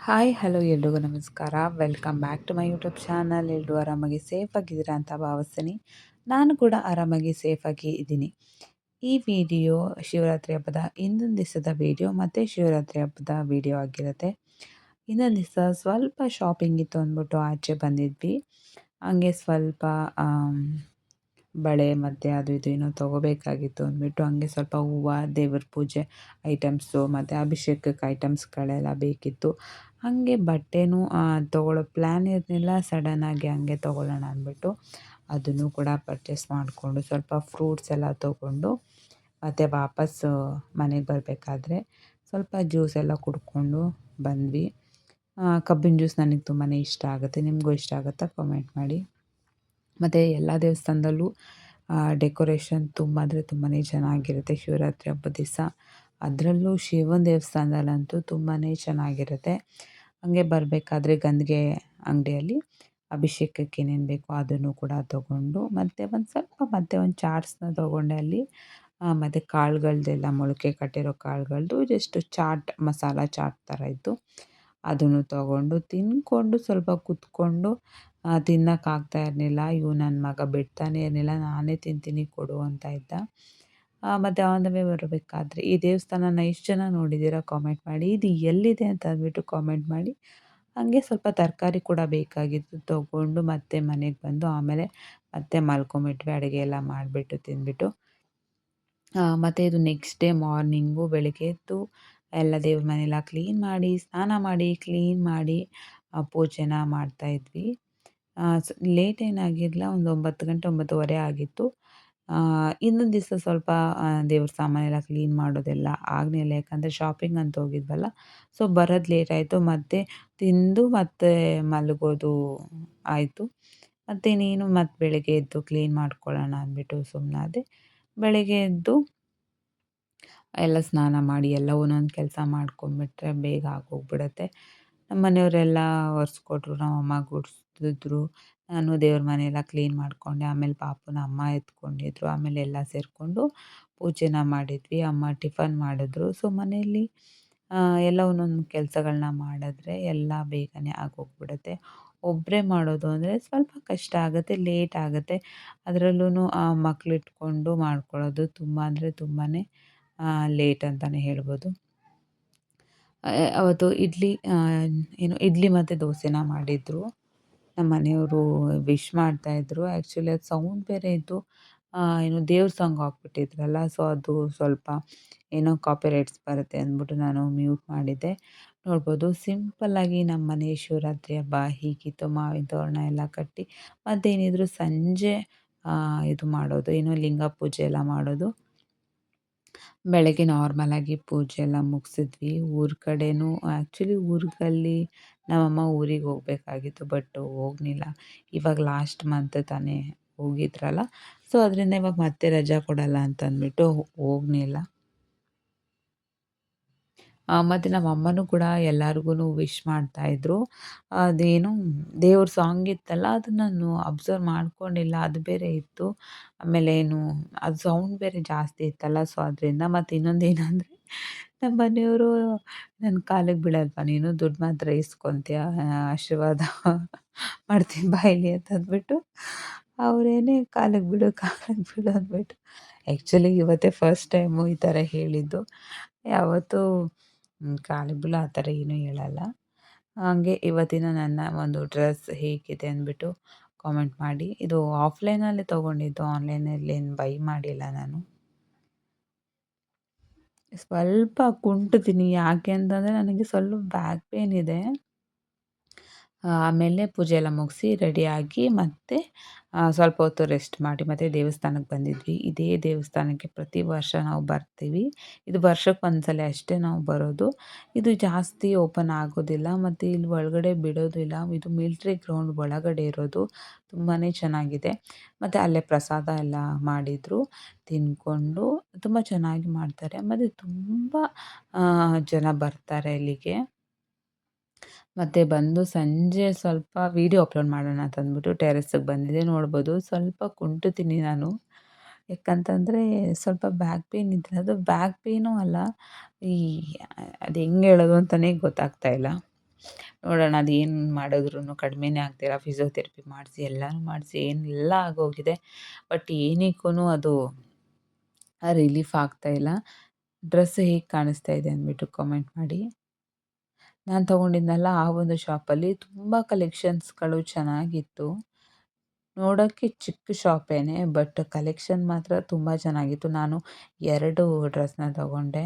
Hi hello ಎಲ್ರಿಗೂ ನಮಸ್ಕಾರ. Welcome back to my YouTube channel. ಎಲ್ಲರೂ ಆರಾಮಾಗಿ ಸೇಫಾಗಿದ್ದೀರಾ ಅಂತ ಭಾವಿಸ್ತೀನಿ. ನಾನು ಕೂಡ ಆರಾಮಾಗಿ ಸೇಫಾಗಿ ಇದ್ದೀನಿ. ಈ ವಿಡಿಯೋ ಶಿವರಾತ್ರಿ ಹಬ್ಬದ ಹಿಂದಿನ ದಿವಸದ ವಿಡಿಯೋ ಮತ್ತು ಶಿವರಾತ್ರಿ ಹಬ್ಬದ ವಿಡಿಯೋ ಆಗಿರುತ್ತೆ. ಇನ್ನೊಂದು ದಿವಸ ಸ್ವಲ್ಪ ಶಾಪಿಂಗ್ ಇತ್ತು ಅಂದ್ಬಿಟ್ಟು ಆಚೆ ಬಂದಿದ್ವಿ. ಹಂಗೆ ಸ್ವಲ್ಪ ಬಳೆ ಮತ್ತು ಅದು ಇದು ಏನೋ ತೊಗೋಬೇಕಾಗಿತ್ತು ಅಂದ್ಬಿಟ್ಟು ಹಂಗೆ ಸ್ವಲ್ಪ ಹೂವು, ದೇವ್ರ ಪೂಜೆ ಐಟಮ್ಸು ಮತ್ತು ಅಭಿಷೇಕಕ್ಕೆ ಐಟಮ್ಸ್ಗಳೆಲ್ಲ ಬೇಕಿತ್ತು. ಹಾಗೆ ಬಟ್ಟೆನೂ ತೊಗೊಳ್ಳೋ ಪ್ಲ್ಯಾನ್ ಇರಲಿಲ್ಲ. ಸಡನ್ನಾಗಿ ಹಂಗೆ ತೊಗೊಳ್ಳೋಣ ಅಂದ್ಬಿಟ್ಟು ಅದನ್ನು ಕೂಡ ಪರ್ಚೇಸ್ ಮಾಡಿಕೊಂಡು ಸ್ವಲ್ಪ ಫ್ರೂಟ್ಸ್ ಎಲ್ಲ ತೊಗೊಂಡು ಮತ್ತು ವಾಪಸ್ಸು ಮನೆಗೆ ಬರಬೇಕಾದ್ರೆ ಸ್ವಲ್ಪ ಜ್ಯೂಸ್ ಎಲ್ಲ ಕುಡ್ಕೊಂಡು ಬಂದ್ವಿ. ಕಬ್ಬಿನ ಜ್ಯೂಸ್ ನನಗೆ ತುಂಬಾ ಇಷ್ಟ ಆಗುತ್ತೆ. ನಿಮಗೂ ಇಷ್ಟ ಆಗುತ್ತಾ? ಕಾಮೆಂಟ್ ಮಾಡಿ. ಮತ್ತು ಎಲ್ಲ ದೇವಸ್ಥಾನದಲ್ಲೂ ಡೆಕೋರೇಷನ್ ತುಂಬ ಅಂದರೆ ತುಂಬಾ ಚೆನ್ನಾಗಿರುತ್ತೆ ಶಿವರಾತ್ರಿ ಹಬ್ಬದ ದಿವಸ. ಅದರಲ್ಲೂ ಶಿವನ ದೇವಸ್ಥಾನದಲ್ಲಂತೂ ತುಂಬಾ ಚೆನ್ನಾಗಿರುತ್ತೆ. ಹಾಗೆ ಬರಬೇಕಾದ್ರೆ ಗಂಧಿಗೆ ಅಂಗಡಿಯಲ್ಲಿ ಅಭಿಷೇಕಕ್ಕೆ ಏನೇನು ಬೇಕೋ ಅದನ್ನು ಕೂಡ ತೊಗೊಂಡು ಮತ್ತು ಒಂದು ಚಾಟ್ಸ್ನ ತೊಗೊಂಡೆ ಅಲ್ಲಿ. ಮತ್ತು ಕಾಳುಗಳ್ದೆಲ್ಲ ಮೊಳಕೆ ಕಟ್ಟಿರೋ ಕಾಳುಗಳ್ದು ಜಸ್ಟ್ ಮಸಾಲ ಚಾಟ್ ಥರ ಇತ್ತು. ಅದನ್ನು ತೊಗೊಂಡು ತಿಂದ್ಕೊಂಡು ಸ್ವಲ್ಪ ಕುತ್ಕೊಂಡು ತಿನ್ನೋಕ್ಕಾಗ್ತಾ ಇರಲಿಲ್ಲ. ನನ್ನ ಮಗ ಬಿಡ್ತಾನೆ ಇರಲಿಲ್ಲ. ನಾನೇ ತಿಂತೀನಿ ಕೊಡು ಅಂತ ಇದ್ದ. ಮತ್ತು ಆನ್ ದ ವೇ ಬರಬೇಕಾದ್ರೆ ಈ ದೇವಸ್ಥಾನನ ಎಷ್ಟು ಜನ ನೋಡಿದ್ದೀರಾ ಕಾಮೆಂಟ್ ಮಾಡಿ. ಇದು ಎಲ್ಲಿದೆ ಅಂತ ಅಂದ್ಬಿಟ್ಟು ಕಾಮೆಂಟ್ ಮಾಡಿ. ಹಾಗೆ ಸ್ವಲ್ಪ ತರಕಾರಿ ಕೂಡ ಬೇಕಾಗಿತ್ತು. ತೊಗೊಂಡು ಮತ್ತೆ ಮನೆಗೆ ಬಂದು ಆಮೇಲೆ ಮತ್ತೆ ಮಲ್ಕೊಂಬಿಟ್ವಿ. ಅಡುಗೆ ಎಲ್ಲ ಮಾಡಿಬಿಟ್ಟು ತಿಂದ್ಬಿಟ್ಟು. ಮತ್ತು ಇದು ನೆಕ್ಸ್ಟ್ ಡೇ ಮಾರ್ನಿಂಗು ಬೆಳಗ್ಗೆ ಎದ್ದು ಎಲ್ಲ ದೇವ್ರ ಮನೆಯೆಲ್ಲ ಕ್ಲೀನ್ ಮಾಡಿ, ಸ್ನಾನ ಮಾಡಿ, ಕ್ಲೀನ್ ಮಾಡಿ ಪೂಜೆನ ಮಾಡ್ತಾಯಿದ್ವಿ. ಲೇಟ್ ಏನಾಗಿರಲಿಲ್ಲ. ಒಂದು 9 ಗಂಟೆ 9:30 ಆಗಿತ್ತು. ಇನ್ನೊಂದು ದಿವಸ ಸ್ವಲ್ಪ ದೇವ್ರ ಸಾಮಾನೆಲ್ಲ ಕ್ಲೀನ್ ಮಾಡೋದೆಲ್ಲ ಆಗಲಿಲ್ಲ. ಯಾಕಂದರೆ ಶಾಪಿಂಗ್ ಅಂತ ಹೋಗಿದ್ವಲ್ಲ. ಸೊ ಬರೋದು ಲೇಟ್ ಆಯಿತು. ಮತ್ತೆ ತಿಂದು ಮತ್ತೆ ಮಲಗೋದು ಆಯಿತು. ಮತ್ತಿನ್ನೇನು ಮತ್ತೆ ಬೆಳಗ್ಗೆ ಎದ್ದು ಕ್ಲೀನ್ ಮಾಡ್ಕೊಳ್ಳೋಣ ಅಂದ್ಬಿಟ್ಟು ಸುಮ್ಮನಾದೆ. ಬೆಳಗ್ಗೆ ಎದ್ದು ಎಲ್ಲ ಸ್ನಾನ ಮಾಡಿ ಎಲ್ಲ ಒಂದೊಂದು ಕೆಲಸ ಮಾಡ್ಕೊಂಬಿಟ್ರೆ ಬೇಗ ಆಗೋಗ್ಬಿಡುತ್ತೆ. ನಮ್ಮ ಮನೆಯವರೆಲ್ಲ ಒರೆಸ್ಕೊಟ್ರು, ನಮ್ಮಮ್ಮ ಗುಡಿಸಿದ್ರು. ನಾನು ದೇವ್ರ ಮನೆಯೆಲ್ಲ ಕ್ಲೀನ್ ಮಾಡಿಕೊಂಡೆ. ಆಮೇಲೆ ಪಾಪುನ ಅಮ್ಮ ಎತ್ಕೊಂಡಿದ್ರು. ಆಮೇಲೆ ಎಲ್ಲ ಸೇರಿಕೊಂಡು ಪೂಜೆನ ಮಾಡಿದ್ವಿ. ಅಮ್ಮ ಟಿಫನ್ ಮಾಡಿದ್ರು. ಸೊ ಮನೆಯಲ್ಲಿ ಎಲ್ಲ ಒಂದೊಂದು ಕೆಲಸಗಳನ್ನ ಮಾಡಿದ್ರೆ ಎಲ್ಲ ಬೇಗನೆ ಆಗೋಗ್ಬಿಡುತ್ತೆ. ಒಬ್ಬರೇ ಮಾಡೋದು ಅಂದರೆ ಸ್ವಲ್ಪ ಕಷ್ಟ ಆಗುತ್ತೆ, ಲೇಟ್ ಆಗುತ್ತೆ. ಅದರಲ್ಲೂ ಮಕ್ಕಳಿಟ್ಕೊಂಡು ಮಾಡ್ಕೊಳ್ಳೋದು ತುಂಬ ಅಂದರೆ ತುಂಬಾ ಲೇಟ್ ಅಂತಲೇ ಹೇಳ್ಬೋದು. ಅವತ್ತು ಇಡ್ಲಿ ಮತ್ತು ದೋಸೆನ ಮಾಡಿದ್ರು. ನಮ್ಮ ಮನೆಯವರು ವಿಶ್ ಮಾಡ್ತಾಯಿದ್ರು. ಆ್ಯಕ್ಚುಲಿ ಅದು ಸೌಂಡ್ ಬೇರೆ ಇತ್ತು. ದೇವ್ರ ಸಾಂಗ್ ಹಾಕ್ಬಿಟ್ಟಿದ್ರಲ್ಲ. ಸೊ ಅದು ಸ್ವಲ್ಪ ಏನೋ ಕಾಪಿರೈಟ್ಸ್ ಬರುತ್ತೆ ಅಂದ್ಬಿಟ್ಟು ನಾನು ಮ್ಯೂಟ್ ಮಾಡಿದ್ದೆ. ನೋಡ್ಬೋದು ಸಿಂಪಲ್ಲಾಗಿ ನಮ್ಮ ಮನೆ ಶಿವರಾತ್ರಿ ಹಬ್ಬ ಹೀಗಿತ್ತು. ಮಾವಿನ ತೋರಣ ಎಲ್ಲ ಕಟ್ಟಿ ಮತ್ತೇನಿದ್ರು ಸಂಜೆ ಇದು ಮಾಡೋದು ಲಿಂಗ ಪೂಜೆ ಎಲ್ಲ ಮಾಡೋದು. ಬೆಳಗ್ಗೆ ನಾರ್ಮಲಾಗಿ ಪೂಜೆ ಎಲ್ಲ ಮುಗಿಸಿದ್ವಿ. ಊರ ಕಡೆನೂ ಆ್ಯಕ್ಚುಲಿ ಊರಲ್ಲಿ ನಮ್ಮಮ್ಮ ಊರಿಗೆ ಹೋಗಬೇಕಾಗಿತ್ತು. ಬಟ್ ಹೋಗಲಿಲ್ಲ. ಇವಾಗ ಲಾಸ್ಟ್ ಮಂತ್ ತಾನೇ ಹೋಗಿದ್ರಲ್ಲ. ಸೊ ಅದರಿಂದ ಇವಾಗ ಮತ್ತೆ ರಜಾ ಕೊಡಲ್ಲ ಅಂತಂದ್ಬಿಟ್ಟು ಹೋಗಲಿಲ್ಲ. ಮತ್ತು ನಮ್ಮ ಅಮ್ಮನೂ ಕೂಡ ಎಲ್ಲರಿಗೂ ವಿಶ್ ಮಾಡ್ತಾಯಿದ್ರು. ಅದೇನು ದೇವ್ರ ಸಾಂಗ್ ಇತ್ತಲ್ಲ ಅದು ನಾನು ಅಬ್ಸರ್ವ್ ಮಾಡ್ಕೊಂಡಿಲ್ಲ. ಅದು ಬೇರೆ ಇತ್ತು. ಆಮೇಲೆ ಅದು ಸೌಂಡ್ ಬೇರೆ ಜಾಸ್ತಿ ಇತ್ತಲ್ಲ. ಸೊ ಅದರಿಂದ ಮತ್ತು ಇನ್ನೊಂದೇನಂದರೆ ನಮ್ಮ ಮನೆಯವರು ನನ್ನ ಕಾಲಿಗೆ ಬೀಳಲ್ವಾ ನೀನು ದುಡ್ಡು ಮಾತ್ರ ಇಸ್ಕೊತೀಯ, ಆಶೀರ್ವಾದ ಮಾಡ್ತೀನಿ ಬಾಯಿಲಿ ಅಂತಂದ್ಬಿಟ್ಟು ಅವರೇನೇ ಕಾಲಿಗೆ ಬೀಳು ಕಾಲಿಗೆ ಬೀಳು ಅಂದ್ಬಿಟ್ಟು. ಆ್ಯಕ್ಚುಲಿ ಇವತ್ತೇ ಫಸ್ಟ್ ಟೈಮು ಈ ಥರ ಹೇಳಿದ್ದು. ಯಾವತ್ತೂ ಕಾಲಿಗೆ ಬೀಳು ಆ ಥರ ಏನೂ ಹೇಳಲ್ಲ. ಹಾಗೆ ಇವತ್ತಿನ ನನ್ನ ಒಂದು ಡ್ರೆಸ್ ಹೇಗಿದೆ ಅಂದ್ಬಿಟ್ಟು ಕಾಮೆಂಟ್ ಮಾಡಿ. ಇದು ಆಫ್ಲೈನಲ್ಲೇ ತೊಗೊಂಡಿದ್ದು, ಆನ್ಲೈನಲ್ಲಿ ಏನು ಬೈ ಮಾಡಿಲ್ಲ ನಾನು. ಸ್ವಲ್ಪ ಕುಂಟುತ್ತೀನಿ. ಯಾಕೆ ಅಂತಂದರೆ ನನಗೆ ಸ್ವಲ್ಪ ಬ್ಯಾಕ್ ಪೇನ್ ಇದೆ. ಆಮೇಲೆ ಪೂಜೆ ಎಲ್ಲ ಮುಗಿಸಿ ರೆಡಿಯಾಗಿ ಮತ್ತೆ ಸ್ವಲ್ಪ ಹೊತ್ತು ರೆಸ್ಟ್ ಮಾಡಿ ಮತ್ತೆ ದೇವಸ್ಥಾನಕ್ಕೆ ಬಂದಿದ್ವಿ. ಇದೇ ದೇವಸ್ಥಾನಕ್ಕೆ ಪ್ರತಿ ವರ್ಷ ನಾವು ಬರ್ತೀವಿ. ಇದು ವರ್ಷಕ್ಕೆ ಒಂದ್ಸಲ ಅಷ್ಟೇ ನಾವು ಬರೋದು. ಇದು ಜಾಸ್ತಿ ಓಪನ್ ಆಗೋದಿಲ್ಲ ಮತ್ತು ಇಲ್ಲಿ ಒಳಗಡೆ ಬಿಡೋದಿಲ್ಲ. ಇದು ಮಿಲ್ಟ್ರಿ ಗ್ರೌಂಡ್ ಒಳಗಡೆ ಇರೋದು. ತುಂಬಾ ಚೆನ್ನಾಗಿದೆ. ಮತ್ತು ಅಲ್ಲೇ ಪ್ರಸಾದ ಎಲ್ಲ ಮಾಡಿದರು. ತಿಂದ್ಕೊಂಡು ತುಂಬ ಚೆನ್ನಾಗಿ ಮಾಡ್ತಾರೆ. ಮತ್ತು ತುಂಬ ಜನ ಬರ್ತಾರೆ ಇಲ್ಲಿಗೆ. ಮತ್ತು ಬಂದು ಸಂಜೆ ಸ್ವಲ್ಪ ವೀಡಿಯೋ ಅಪ್ಲೋಡ್ ಮಾಡೋಣ ಅಂತಂದ್ಬಿಟ್ಟು ಟೆರೆಸ್ಸಿಗೆ ಬಂದಿದ್ದೆ. ನೋಡ್ಬೋದು ಸ್ವಲ್ಪ ಕುಂಟುತ್ತೀನಿ ನಾನು. ಯಾಕಂತಂದರೆ ಸ್ವಲ್ಪ ಬ್ಯಾಕ್ ಪೇಯ್ನ್ ಇದೆ. ಅದು ಬ್ಯಾಕ್ ಪೇಯ್ನೂ ಅಲ್ಲ, ಈ ಅದು ಹೆಂಗೆ ಹೇಳೋದು ಅಂತಲೇ ಗೊತ್ತಾಗ್ತಾ ಇಲ್ಲ. ನೋಡೋಣ ಅದೇನು ಮಾಡಿದ್ರೂ ಕಡಿಮೆನೇ ಆಗ್ತಿಲ್ಲ. ಫಿಸಿಯೋಥೆರಪಿ ಮಾಡಿಸಿ ಎಲ್ಲನೂ ಮಾಡಿಸಿ ಏನೆಲ್ಲ ಆಗೋಗಿದೆ. ಬಟ್ ಏನಕ್ಕೂ ಅದು ರಿಲೀಫ್ ಆಗ್ತಾಯಿಲ್ಲ. ಡ್ರೆಸ್ ಹೇಗೆ ಕಾಣಿಸ್ತಾ ಇದೆ ಅಂದ್ಬಿಟ್ಟು ಕಾಮೆಂಟ್ ಮಾಡಿ. ನಾನು ತೊಗೊಂಡಿದ್ನಲ್ಲ ಆ ಒಂದು ಶಾಪಲ್ಲಿ ತುಂಬ ಕಲೆಕ್ಷನ್ಸ್ಗಳು ಚೆನ್ನಾಗಿತ್ತು. ನೋಡೋಕ್ಕೆ ಚಿಕ್ಕ ಶಾಪೇನೆ, ಬಟ್ ಕಲೆಕ್ಷನ್ ಮಾತ್ರ ತುಂಬ ಚೆನ್ನಾಗಿತ್ತು. ನಾನು 2 ಡ್ರೆಸ್‌ನ ತೊಗೊಂಡೆ.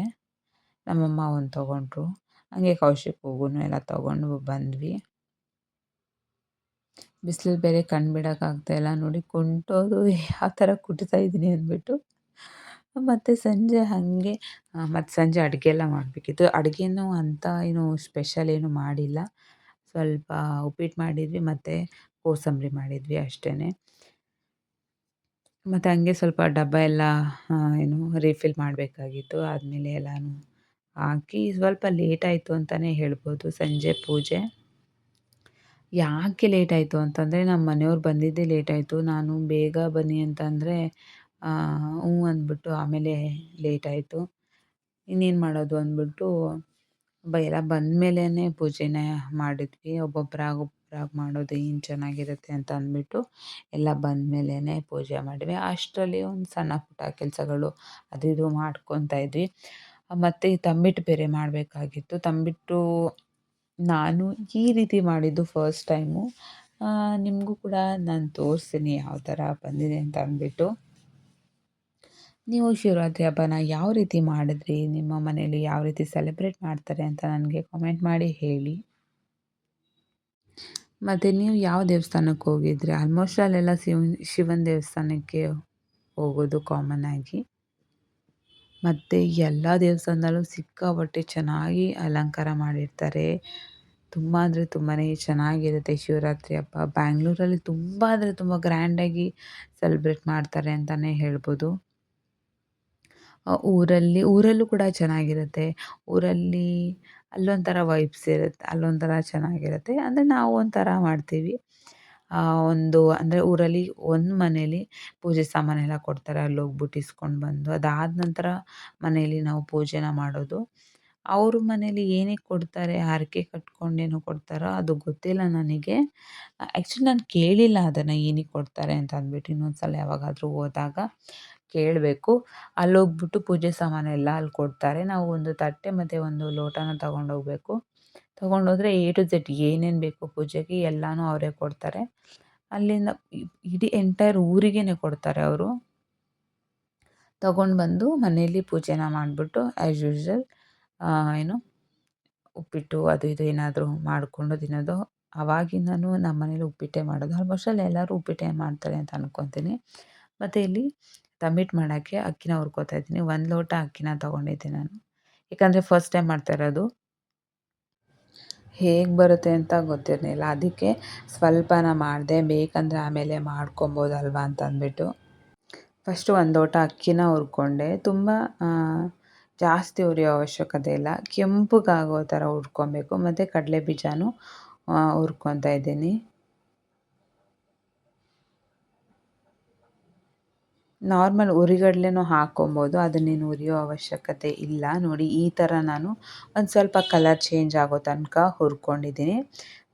ನಮ್ಮಮ್ಮ ಒಂದು ತೊಗೊಂಡ್ರು. ಹಂಗೆ ಕೌಶಿಕ್‌ಗೂ ಎಲ್ಲ ತೊಗೊಂಡು ಬಂದ್ವಿ. ಬಿಸಿಲಲ್ಲಿ ಬೇರೆ ಕಣ್ಣು ಬಿಡೋಕ್ಕಾಗ್ತಾಯಿಲ್ಲ ನೋಡಿ, ಕುಂಟೋದು ಯಾವ ಥರ ಕುಟ್ತಾ ಇದ್ದೀನಿ ಅಂದ್ಬಿಟ್ಟು. ಮತ್ತು ಸಂಜೆ ಹಾಗೆ ಮತ್ತು ಸಂಜೆ ಅಡುಗೆ ಎಲ್ಲ ಮಾಡಬೇಕಿತ್ತು. ಅಡುಗೆನೂ ಅಂತ ಏನು ಸ್ಪೆಷಲ್ ಏನು ಮಾಡಿಲ್ಲ. ಸ್ವಲ್ಪ ಉಪ್ಪಿಟ್ಟು ಮಾಡಿದ್ವಿ ಮತ್ತು ಕೋಸಂಬರಿ ಮಾಡಿದ್ವಿ ಅಷ್ಟೇ. ಮತ್ತು ಹಂಗೆ ಸ್ವಲ್ಪ ಡಬ್ಬ ಎಲ್ಲ ಏನು ರೀಫಿಲ್ ಮಾಡಬೇಕಾಗಿತ್ತು. ಆದಮೇಲೆ ಎಲ್ಲನೂ ಹಾಕಿ ಸ್ವಲ್ಪ ಲೇಟ್ ಆಯಿತು ಅಂತಲೇ ಹೇಳ್ಬೋದು ಸಂಜೆ ಪೂಜೆ. ಯಾಕೆ ಲೇಟ್ ಆಯಿತು ಅಂತಂದರೆ ನಮ್ಮ ಮನೆಯವ್ರು ಬಂದಿದ್ದೇ ಲೇಟ್ ಆಯಿತು. ನಾನು ಬೇಗ ಬನ್ನಿ ಅಂತಂದರೆ ಹ್ಞೂ ಅಂದ್ಬಿಟ್ಟು ಆಮೇಲೆ ಲೇಟ್ ಆಯಿತು. ಇನ್ನೇನು ಮಾಡೋದು ಅಂದ್ಬಿಟ್ಟು ಎಲ್ಲ ಬಂದಮೇಲೆನೇ ಪೂಜೆನ ಮಾಡಿದ್ವಿ. ಒಬ್ಬೊಬ್ಬರಾಗಿ ಮಾಡೋದು ಏನು ಚೆನ್ನಾಗಿರುತ್ತೆ ಅಂತ ಅಂದ್ಬಿಟ್ಟು ಎಲ್ಲ ಬಂದಮೇಲೆನೇ ಪೂಜೆ ಮಾಡಿದ್ವಿ. ಅಷ್ಟರಲ್ಲಿ ಒಂದು ಸಣ್ಣ ಪುಟ್ಟ ಕೆಲಸಗಳು ಅದು ಇದು ಮಾಡ್ಕೊತಾ ಇದ್ವಿ. ಮತ್ತು ತಂಬಿಟ್ಟು ಬೇರೆ ಮಾಡಬೇಕಾಗಿತ್ತು. ತಂಬಿಟ್ಟು ನಾನು ಈ ರೀತಿ ಮಾಡಿದ್ದು ಫಸ್ಟ್ ಟೈಮು. ನಿಮಗೂ ಕೂಡ ನಾನು ತೋರಿಸ್ತೀನಿ ಯಾವ ಥರ ಬಂದಿದೆ ಅಂತ ಅಂದ್ಬಿಟ್ಟು. ನೀವು ಶಿವರಾತ್ರಿ ಹಬ್ಬನ ಯಾವ ರೀತಿ ಮಾಡಿದ್ರಿ? ನಿಮ್ಮ ಮನೇಲಿ ಯಾವ ರೀತಿ ಸೆಲೆಬ್ರೇಟ್ ಮಾಡ್ತಾರೆ ಅಂತ ನನಗೆ ಕಾಮೆಂಟ್ ಮಾಡಿ ಹೇಳಿ. ಮತ್ತು ನೀವು ಯಾವ ದೇವಸ್ಥಾನಕ್ಕೆ ಹೋಗಿದ್ರಿ? ಆಲ್ಮೋಸ್ಟ್ ಅಲ್ಲೆಲ್ಲ ಶಿವನ ದೇವಸ್ಥಾನಕ್ಕೆ ಹೋಗೋದು ಕಾಮನ್ ಆಗಿ. ಮತ್ತು ಎಲ್ಲ ದೇವಸ್ಥಾನದಲ್ಲೂ ಸಿಕ್ಕಾಪಟ್ಟೆ ಚೆನ್ನಾಗಿ ಅಲಂಕಾರ ಮಾಡಿರ್ತಾರೆ. ತುಂಬ ಅಂದರೆ ತುಂಬಾ ಚೆನ್ನಾಗಿರುತ್ತೆ ಶಿವರಾತ್ರಿ ಹಬ್ಬ. ಬ್ಯಾಂಗ್ಳೂರಲ್ಲಿ ತುಂಬ ಅಂದರೆ ತುಂಬ ಗ್ರ್ಯಾಂಡಾಗಿ ಸೆಲೆಬ್ರೇಟ್ ಮಾಡ್ತಾರೆ ಅಂತಲೇ ಹೇಳ್ಬೋದು. ಊರಲ್ಲೂ ಕೂಡ ಚೆನ್ನಾಗಿರುತ್ತೆ. ಊರಲ್ಲಿ ಅಲ್ಲೊಂಥರ ವೈಬ್ಸ್ ಇರುತ್ತೆ. ಅಲ್ಲೊಂಥರ ಚೆನ್ನಾಗಿರುತ್ತೆ. ಅಂದರೆ ನಾವು ಒಂಥರ ಮಾಡ್ತೀವಿ. ಅಂದರೆ ಊರಲ್ಲಿ ಒಂದು ಮನೇಲಿ ಪೂಜೆ ಸಾಮಾನೆಲ್ಲ ಕೊಡ್ತಾರೆ. ಅಲ್ಲೋಗ್ಬಿಟ್ಟು ಇಸ್ಕೊಂಡು ಬಂದು ಅದಾದ ನಂತರ ಮನೇಲಿ ನಾವು ಪೂಜೆನ ಮಾಡೋದು. ಅವ್ರ ಮನೇಲಿ ಏನಕ್ಕೆ ಕೊಡ್ತಾರೆ, ಹರಕೆ ಕಟ್ಕೊಂಡೇನೋ ಕೊಡ್ತಾರೋ ಅದು ಗೊತ್ತಿಲ್ಲ ನನಗೆ. ಆ್ಯಕ್ಚುಲಿ ನಾನು ಕೇಳಿಲ್ಲ ಅದನ್ನು ಏನಕ್ಕೆ ಕೊಡ್ತಾರೆ ಅಂತ ಅಂದ್ಬಿಟ್ಟು. ಇನ್ನೊಂದು ಸಲ ಯಾವಾಗಾದರೂ ಹೋದಾಗ ಕೇಳಬೇಕು. ಅಲ್ಲೋಗ್ಬಿಟ್ಟು ಪೂಜೆ ಸಾಮಾನೆಲ್ಲ ಅಲ್ಲಿ ಕೊಡ್ತಾರೆ. ನಾವು ಒಂದು ತಟ್ಟೆ ಮತ್ತು ಒಂದು ಲೋಟನ ತಗೊಂಡೋಗ್ಬೇಕು. ತೊಗೊಂಡೋದ್ರೆ ಎ ಟು ಝೆಡ್ ಏನೇನು ಬೇಕು ಪೂಜೆಗೆ ಎಲ್ಲನೂ ಅವರೇ ಕೊಡ್ತಾರೆ. ಅಲ್ಲಿಂದ ಇಡೀ ಎಂಟೈರ್ ಊರಿಗೇ ಕೊಡ್ತಾರೆ ಅವರು. ತೊಗೊಂಡು ಬಂದು ಮನೆಯಲ್ಲಿ ಪೂಜೆನ ಮಾಡಿಬಿಟ್ಟು ಆ್ಯಸ್ ಯೂಶ್ವಲ್ ಏನು ಉಪ್ಪಿಟ್ಟು ಅದು ಇದು ಏನಾದರೂ ಮಾಡಿಕೊಂಡು ತಿನ್ನೋದು. ಆವಾಗಿಂದನೂ ನಮ್ಮ ಮನೇಲಿ ಉಪ್ಪಿಟ್ಟೇ ಮಾಡೋದು. ಆಲ್ಮೋಸ್ಟ್ ಅಲ್ಲಿ ಎಲ್ಲರೂ ಉಪ್ಪಿಟ್ಟೇ ಮಾಡ್ತಾರೆ ಅಂತ ಅನ್ಕೊತೀನಿ. ಮತ್ತು ಇಲ್ಲಿ ತಂಬಿಟ್ಟು ಮಾಡೋಕ್ಕೆ ಅಕ್ಕಿನ ಹುರ್ಕೊತಾ ಇದ್ದೀನಿ. 1 ಲೋಟ ಅಕ್ಕಿನ ತೊಗೊಂಡಿದ್ದೆ ನಾನು. ಯಾಕಂದರೆ ಫಸ್ಟ್ ಟೈಮ್ ಮಾಡ್ತಾ ಇರೋದು. ಹೇಗೆ ಬರುತ್ತೆ ಅಂತ ಗೊತ್ತಿರಲಿಲ್ಲ. ಅದಕ್ಕೆ ಸ್ವಲ್ಪನ ಮಾಡಿದೆ. ಬೇಕಂದರೆ ಆಮೇಲೆ ಮಾಡ್ಕೊಬೋದಲ್ವ ಅಂತ ಅಂದ್ಬಿಟ್ಟು. ಫಸ್ಟು 1 ಲೋಟ ಅಕ್ಕಿನ ಹುರ್ಕೊಂಡೆ. ತುಂಬ ಜಾಸ್ತಿ ಹುರಿಯೋ ಅವಶ್ಯಕತೆ ಇಲ್ಲ. ಕೆಂಪಗಾಗೋ ಥರ ಹುರ್ಕೊಬೇಕು. ಮತ್ತು ಕಡಲೆ ಬೀಜನೂ ಹುರ್ಕೊತಾ ಇದ್ದೀನಿ. ನಾರ್ಮಲ್ ಹುರಿಗಡಲೆನೂ ಹಾಕ್ಕೊಬೋದು. ಅದನ್ನೇನು ಹುರಿಯೋ ಅವಶ್ಯಕತೆ ಇಲ್ಲ. ನೋಡಿ ಈ ಥರ ನಾನು ಒಂದು ಸ್ವಲ್ಪ ಕಲರ್ ಚೇಂಜ್ ಆಗೋ ತನಕ ಹುರ್ಕೊಂಡಿದ್ದೀನಿ.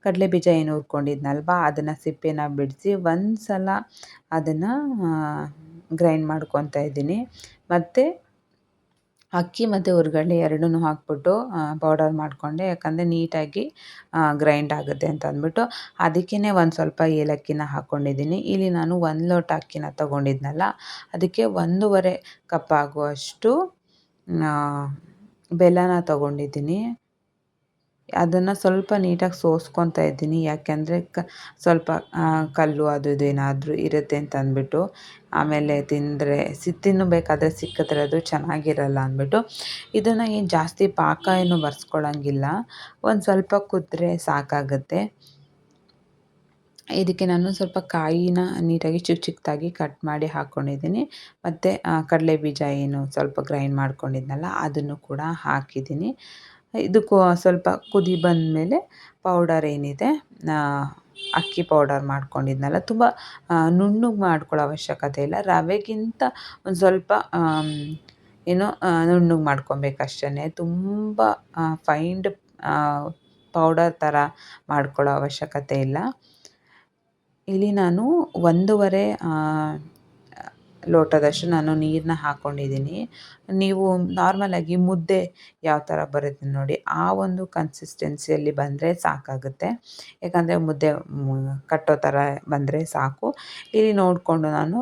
ಕಡಲೆ ಬೀಜ ಏನು ಹುರ್ಕೊಂಡಿದ್ನಲ್ವ ಅದನ್ನು ಸಿಪ್ಪೆನ ಬಿಡಿಸಿ ಒಂದು ಸಲ ಅದನ್ನು ಗ್ರೈಂಡ್ ಮಾಡ್ಕೊತಾ ಇದ್ದೀನಿ. ಮತ್ತು ಅಕ್ಕಿ ಮತ್ತು ಹುರ್ಗಡ್ಲೆ ಎರಡನ್ನೂ ಹಾಕ್ಬಿಟ್ಟು ಪೌಡರ್ ಮಾಡಿಕೊಂಡೆ. ಯಾಕಂದರೆ ನೀಟಾಗಿ ಗ್ರೈಂಡ್ ಆಗುತ್ತೆ ಅಂತ ಅಂದ್ಬಿಟ್ಟು. ಅದಕ್ಕೇ ಒಂದು ಸ್ವಲ್ಪ ಏಲಕ್ಕಿನ ಹಾಕ್ಕೊಂಡಿದ್ದೀನಿ. ಇಲ್ಲಿ ನಾನು 1 ಲೋಟ ಅಕ್ಕಿನ ತೊಗೊಂಡಿದ್ನಲ್ಲ ಅದಕ್ಕೆ 1.5 ಕಪ್ ಆಗುವಷ್ಟು ಬೆಲ್ಲನ ತೊಗೊಂಡಿದ್ದೀನಿ. ಅದನ್ನು ಸ್ವಲ್ಪ ನೀಟಾಗಿ ಸೋಸ್ಕೊತಾ ಇದ್ದೀನಿ. ಯಾಕೆಂದರೆ ಸ್ವಲ್ಪ ಕಲ್ಲು ಅದು ಇದು ಏನಾದರೂ ಇರುತ್ತೆ ಅಂತ ಅಂದ್ಬಿಟ್ಟು. ಆಮೇಲೆ ತಿನ್ನಬೇಕಾದ್ರೆ ಸಿಕ್ಕಿದ್ರೆ ಅದು ಚೆನ್ನಾಗಿರಲ್ಲ ಅಂದ್ಬಿಟ್ಟು. ಇದನ್ನು ಏನು ಜಾಸ್ತಿ ಪಾಕ ಏನು ಬರ್ಸ್ಕೊಳ್ಳೋಂಗಿಲ್ಲ. ಒಂದು ಸ್ವಲ್ಪ ಕುದ್ರೆ ಸಾಕಾಗುತ್ತೆ. ಇದಕ್ಕೆ ನಾನು ಸ್ವಲ್ಪ ಕಾಯಿನ ನೀಟಾಗಿ ಚಿಕ್ಕದಾಗಿ ಕಟ್ ಮಾಡಿ ಹಾಕ್ಕೊಂಡಿದ್ದೀನಿ. ಮತ್ತು ಕಡಲೆ ಬೀಜ ಏನು ಸ್ವಲ್ಪ ಗ್ರೈಂಡ್ ಮಾಡ್ಕೊಂಡಿದ್ನಲ್ಲ ಅದನ್ನು ಕೂಡ ಹಾಕಿದ್ದೀನಿ. ಇದಕ್ಕೂ ಸ್ವಲ್ಪ ಕುದಿ ಬಂದಮೇಲೆ ಪೌಡರ್ ಏನಿದೆ ಅಕ್ಕಿ ಪೌಡರ್ ಮಾಡ್ಕೊಂಡಿದ್ನಲ್ಲ ತುಂಬ ನುಣ್ಣಗೆ ಮಾಡ್ಕೊಳ್ಳೋ ಅವಶ್ಯಕತೆ ಇಲ್ಲ. ರವೆಗಿಂತ ಒಂದು ಸ್ವಲ್ಪ ನುಣ್ಣಗೆ ಮಾಡ್ಕೊಬೇಕಷ್ಟೇ. ತುಂಬ ಫೈನ್ಡ್ ಪೌಡರ್ ಥರ ಮಾಡ್ಕೊಳ್ಳೋ ಅವಶ್ಯಕತೆ ಇಲ್ಲ. ಇಲ್ಲಿ ನಾನು 1.5 ಲೋಟದಷ್ಟು ನಾನು ನೀರನ್ನ ಹಾಕ್ಕೊಂಡಿದ್ದೀನಿ. ನೀವು ನಾರ್ಮಲಾಗಿ ಮುದ್ದೆ ಯಾವ ಥರ ಬರುತ್ತೆ ನೋಡಿ, ಆ ಒಂದು ಕನ್ಸಿಸ್ಟೆನ್ಸಿಯಲ್ಲಿ ಬಂದರೆ ಸಾಕಾಗುತ್ತೆ. ಯಾಕಂದರೆ ಮುದ್ದೆ ಕಟ್ಟೋ ಥರ ಬಂದರೆ ಸಾಕು. ಇಲ್ಲಿ ನೋಡಿಕೊಂಡು ನಾನು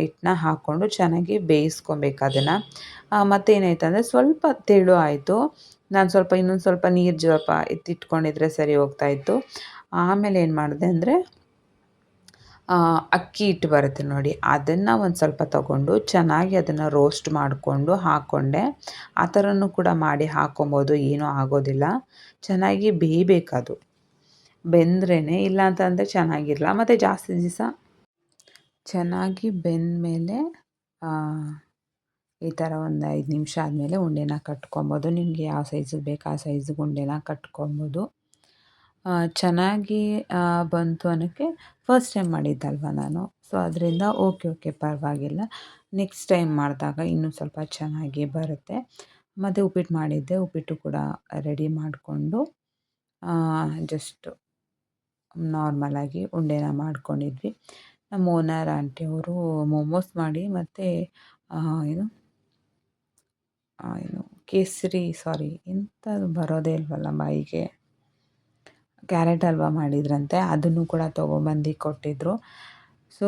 ಹಿಟ್ಟನ್ನ ಹಾಕ್ಕೊಂಡು ಚೆನ್ನಾಗಿ ಬೇಯಿಸ್ಕೊಬೇಕು ಅದನ್ನು. ಮತ್ತೇನಾಯ್ತಂದರೆ ಸ್ವಲ್ಪ ತೆಳು ಆಯಿತು. ನಾನು ಇನ್ನೊಂದು ಸ್ವಲ್ಪ ನೀರು ಎತ್ತಿಟ್ಕೊಂಡಿದ್ರೆ ಸರಿ ಹೋಗ್ತಾಯಿತ್ತು. ಆಮೇಲೆ ಏನು ಮಾಡಿದೆ ಅಂದರೆ ಅಕ್ಕಿ ಹಿಟ್ಟು ಬರುತ್ತೆ ನೋಡಿ, ಅದನ್ನು ಒಂದು ಸ್ವಲ್ಪ ತಗೊಂಡು ಚೆನ್ನಾಗಿ ಅದನ್ನು ರೋಸ್ಟ್ ಮಾಡಿಕೊಂಡು ಹಾಕ್ಕೊಂಡೆ. ಆ ಥರನೂ ಕೂಡ ಮಾಡಿ ಹಾಕ್ಕೊಬೋದು, ಏನೂ ಆಗೋದಿಲ್ಲ. ಚೆನ್ನಾಗಿ ಬೇಯಬೇಕದು. ಬೆಂದ್ರೇ ಇಲ್ಲ ಅಂತಂದರೆ ಚೆನ್ನಾಗಿರಲ್ಲ. ಮತ್ತು ಜಾಸ್ತಿ ದಿವಸ ಚೆನ್ನಾಗಿ ಬೆಂದಮೇಲೆ ಈ ಥರ ಒಂದು 5 ನಿಮಿಷ ಆದಮೇಲೆ ಉಂಡೆನ ಕಟ್ಕೊಬೋದು. ನಿಮಗೆ ಯಾವ ಸೈಜಿಗೆ ಬೇಕು ಆ ಸೈಜಿಗೆ ಉಂಡೆನ ಕಟ್ಕೊಬೋದು. ಚೆನ್ನಾಗಿ ಬಂತು ಅನ್ನೋಕ್ಕೆ ಫಸ್ಟ್ ಟೈಮ್ ಮಾಡಿದ್ದಲ್ವ ನಾನು, ಸೊ ಅದರಿಂದ ಓಕೆ ಪರವಾಗಿಲ್ಲ. ನೆಕ್ಸ್ಟ್ ಟೈಮ್ ಮಾಡಿದಾಗ ಇನ್ನೂ ಸ್ವಲ್ಪ ಚೆನ್ನಾಗಿ ಬರುತ್ತೆ. ಮತ್ತು ಉಪ್ಪಿಟ್ಟು ಮಾಡಿದ್ದೆ, ಉಪ್ಪಿಟ್ಟು ಕೂಡ ರೆಡಿ ಮಾಡಿಕೊಂಡು ಜಸ್ಟ್ ನಾರ್ಮಲಾಗಿ ಉಂಡೆನ ಮಾಡ್ಕೊಂಡಿದ್ವಿ. ನಮ್ಮ ಓನರ್ ಆಂಟಿಯವರು ಮೋಮೋಸ್ ಮಾಡಿ ಮತ್ತು ಏನು ಕೇಸರಿ ಎಂಥದ್ದು ಬರೋದೇ ಇಲ್ವಲ್ಲ ಬಾಯಿಗೆ, ಕ್ಯಾರೆಟ್ ಹಲ್ವಾ ಮಾಡಿದ್ರಂತೆ, ಅದನ್ನು ಕೂಡ ತೊಗೊಂಬಂದು ಕೊಟ್ಟಿದ್ದರು. ಸೊ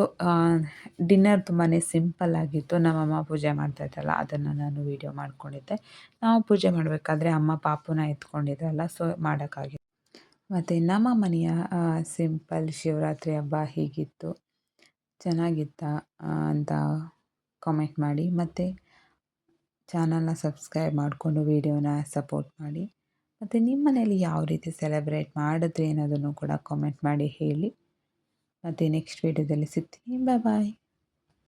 ಡಿನ್ನರ್ ತುಂಬಾ ಸಿಂಪಲ್ಲಾಗಿತ್ತು. ನಮ್ಮಮ್ಮ ಪೂಜೆ ಮಾಡ್ತಾಯಿದ್ದಲ್ಲ, ಅದನ್ನು ನಾನು ವೀಡಿಯೋ ಮಾಡ್ಕೊಂಡಿದ್ದೆ. ನಾವು ಪೂಜೆ ಮಾಡಬೇಕಾದ್ರೆ ಅಮ್ಮ ಪಾಪುನ ಎತ್ಕೊಂಡಿದ್ರಲ್ಲ, ಸೊ ಮಾಡೋಕ್ಕಾಗಿತ್ತು. ಮತ್ತು ನಮ್ಮ ಮನೆಯ ಸಿಂಪಲ್ ಶಿವರಾತ್ರಿ ಹಬ್ಬ ಹೀಗಿತ್ತು. ಚೆನ್ನಾಗಿತ್ತಾ ಅಂತ ಕಾಮೆಂಟ್ ಮಾಡಿ. ಮತ್ತು ಚಾನಲ್ನ ಸಬ್ಸ್ಕ್ರೈಬ್ ಮಾಡಿಕೊಂಡು ವೀಡಿಯೋನ ಸಪೋರ್ಟ್ ಮಾಡಿ. ಮತ್ತು ನಿಮ್ಮ ಮನೇಲಿ ಯಾವ ರೀತಿ ಸೆಲೆಬ್ರೇಟ್ ಮಾಡಿದ್ರಿ ಅನ್ನೋದನ್ನು ಕೂಡ ಕಾಮೆಂಟ್ ಮಾಡಿ ಹೇಳಿ. ಮತ್ತು ನೆಕ್ಸ್ಟ್ ವೀಡಿಯೋದಲ್ಲಿ ಸಿಗ್ತೀನಿ. ಬಾಯ್.